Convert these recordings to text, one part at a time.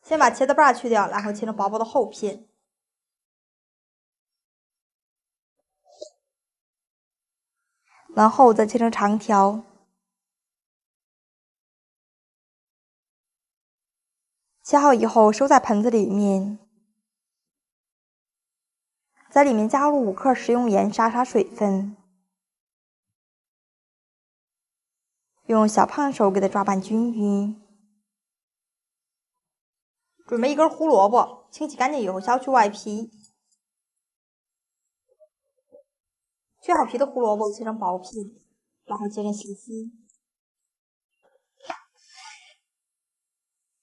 先把茄子瓣去掉，然后切成薄薄的厚片，然后再切成长条。切好以后收在盆子里面，在里面加入5克食用盐，杀杀水分。用小胖手给它抓拌均匀。准备1根胡萝卜，清洗干净以后削去外皮。去好皮的胡萝卜切成薄片，然后切成细丝，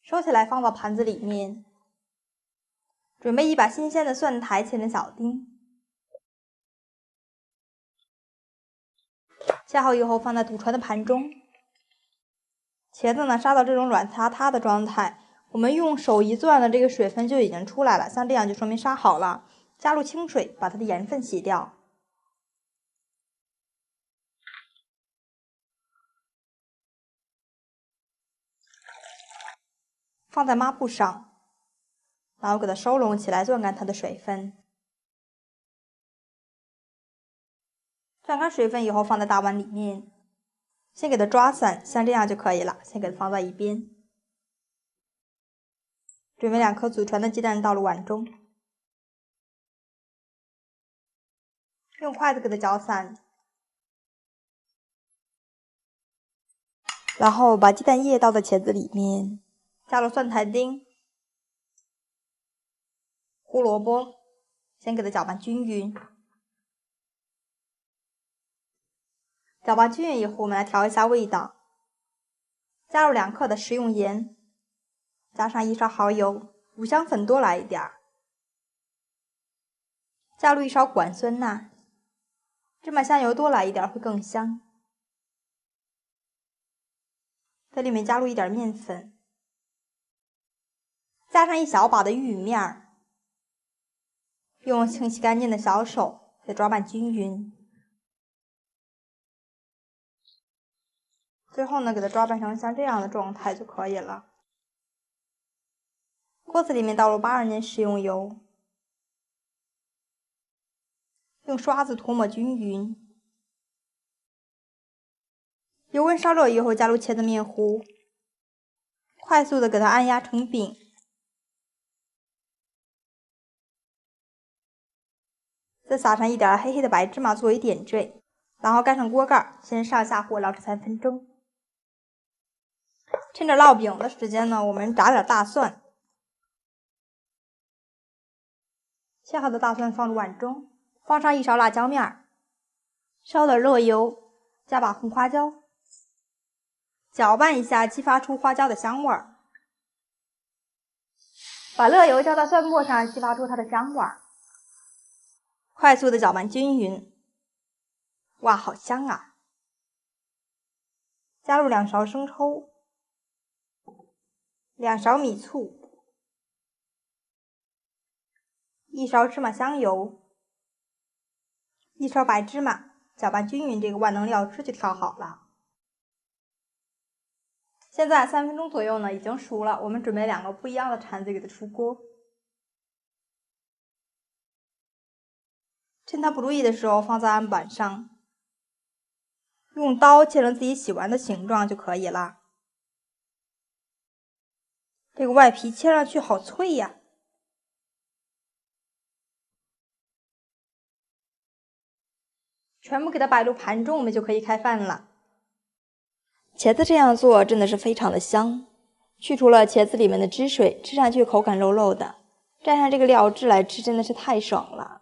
收起来放到盘子里面。准备1把新鲜的蒜苔，切成小丁。切好以后放在笃传的盘中。茄子呢，杀到这种软塌塌的状态，我们用手一攥的这个水分就已经出来了，像这样就说明杀好了。加入清水，把它的盐分洗掉。放在抹布上，然后给它收拢起来，攥干它的水分。攥干水分以后，放在大碗里面，先给它抓散，像这样就可以了。先给它放在一边。准备2颗祖传的鸡蛋倒入碗中，用筷子给它搅散，然后把鸡蛋液倒在茄子里面，加入蒜苔丁、胡萝卜，先给它搅拌均匀。搅拌均匀以后，我们来调一下味道，加入2克的食用盐，加上1勺蚝油，五香粉多来一点，加入1勺管酸钠，芝麻香油多来一点会更香。在里面加入一点面粉，加上1小把的玉米面，用清洗干净的小手给抓拌均匀。最后呢，给它抓拌成像这样的状态就可以了。锅子里面倒入82年食用油，用刷子涂抹均匀。油温烧热以后，加入茄子面糊，快速的给它按压成饼。再撒上一点黑黑的白芝麻作为点缀，然后盖上锅盖，先上下火烙制3分钟。趁着烙饼的时间呢，我们炸点大蒜。切好的大蒜放入碗中，放上1勺辣椒面，烧点热油，加把红花椒，搅拌一下，激发出花椒的香味儿。把热油浇到蒜末上，激发出它的香味儿。快速的搅拌均匀。哇，好香啊！加入2勺生抽，2勺米醋，1勺芝麻香油，1勺白芝麻，搅拌均匀，这个万能料汁就调好了。现在3分钟左右呢，已经熟了。我们准备2个不一样的铲子给它出锅。趁它不注意的时候，放在案板上，用刀切成自己喜欢的形状就可以了。这个外皮切上去好脆呀！全部给它摆入盘中，我们就可以开饭了。茄子这样做真的是非常的香，去除了茄子里面的汁水，吃上去口感肉肉的，蘸上这个料汁来吃真的是太爽了。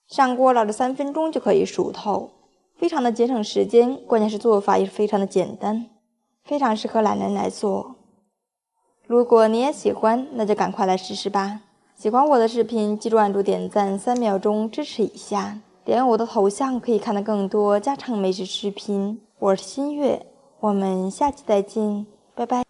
上锅烙制3分钟就可以熟透，非常的节省时间，关键是做法也是非常的简单，非常适合懒人来做。如果你也喜欢，那就赶快来试试吧。喜欢我的视频，记住按住点赞3秒钟支持一下，点我的头像可以看到更多家常美食视频。我是新月，我们下期再见，拜拜。